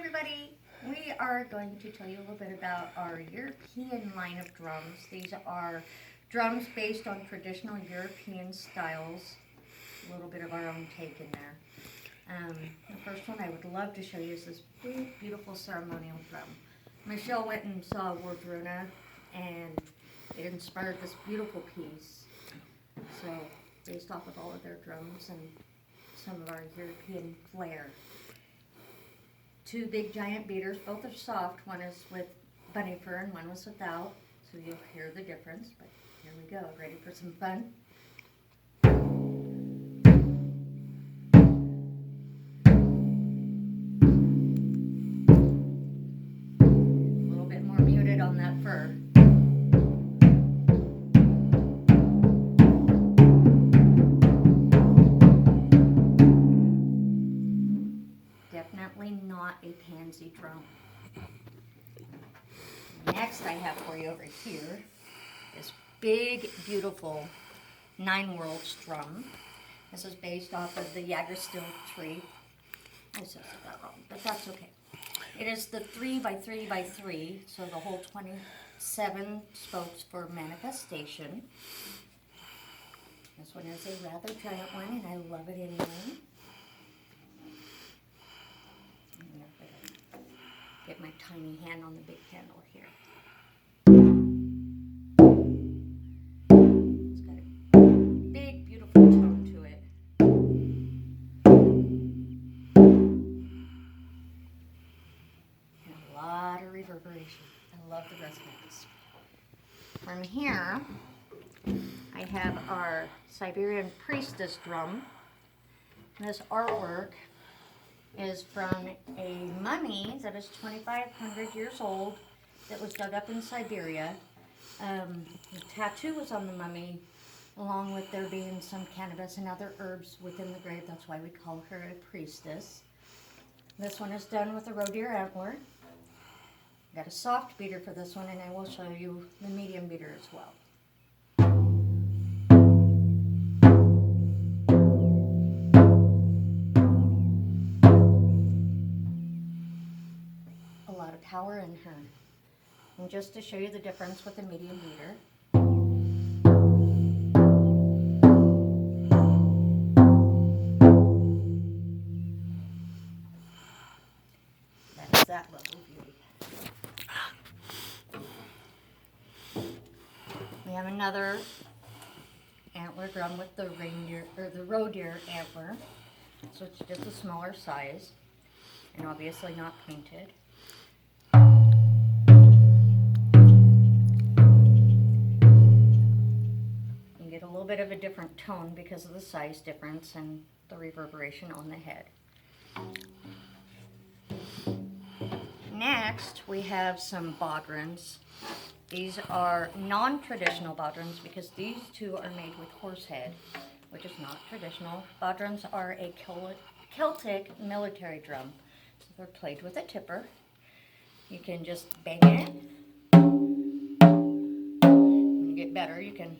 everybody. We are going to tell you a little bit about our European line of drums. These are drums based on traditional European styles. A little bit of our own take in there. The first one I would love to show you is this big, beautiful ceremonial drum. Michelle went and saw Wardruna, and it inspired this beautiful piece. So, based off of all of their drums and some of our European flair. Two big giant beaters, both are soft. One is with bunny fur and one was without, so you'll hear the difference. But here we go, ready for some fun? A little bit more muted on that fur. Definitely not a pansy drum. Next I have for you over here this big, beautiful 9-world drum. This is based off of the Jagerstill tree. I said that wrong, but that's okay. It is the 3x3x3, so the whole 27 spokes for manifestation. This one is a rather giant one, and I love it anyway. Get my tiny hand on the big handle here. It's got a big, beautiful tone to it. And a lot of reverberation. I love the resonance. From here, I have our Siberian priestess drum. And this artwork is from a mummy that is 2,500 years old that was dug up in Siberia. The tattoo was on the mummy, along with there being some cannabis and other herbs within the grave. That's why we call her a priestess. This one is done with a reindeer antler. Got a soft beater for this one, and I will show you the medium beater as well. Power in her. And just to show you the difference with the medium beater. That's that lovely beauty. We have another antler drum with the reindeer or the reindeer antler. So it's just a smaller size and obviously not painted. Get a little bit of a different tone because of the size difference and the reverberation on the head. Next, we have some bodhrans. These are non-traditional bodhrans because these two are made with horse head, which is not traditional. Bodhrans are a Celtic military drum. So they're played with a tipper. You can just bang it. When you get better, you can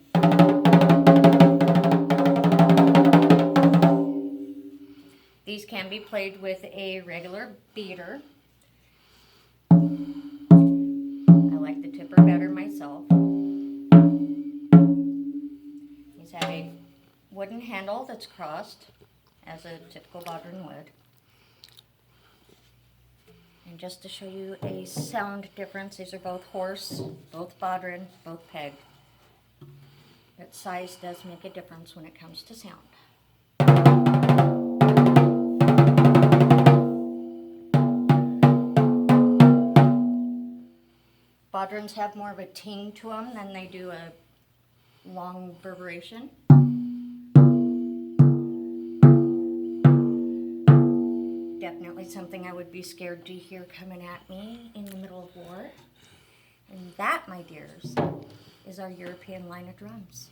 These can be played with a regular beater. I like the tipper better myself. These have a wooden handle that's crossed, as a typical bodhran would. And just to show you a sound difference, these are both horse, both bodhran, both pegged. But size does make a difference when it comes to sound. Bodhrans have more of a ting to them than they do a long reverberation. Definitely something I would be scared to hear coming at me in the middle of war. And that, my dears, is our European line of drums.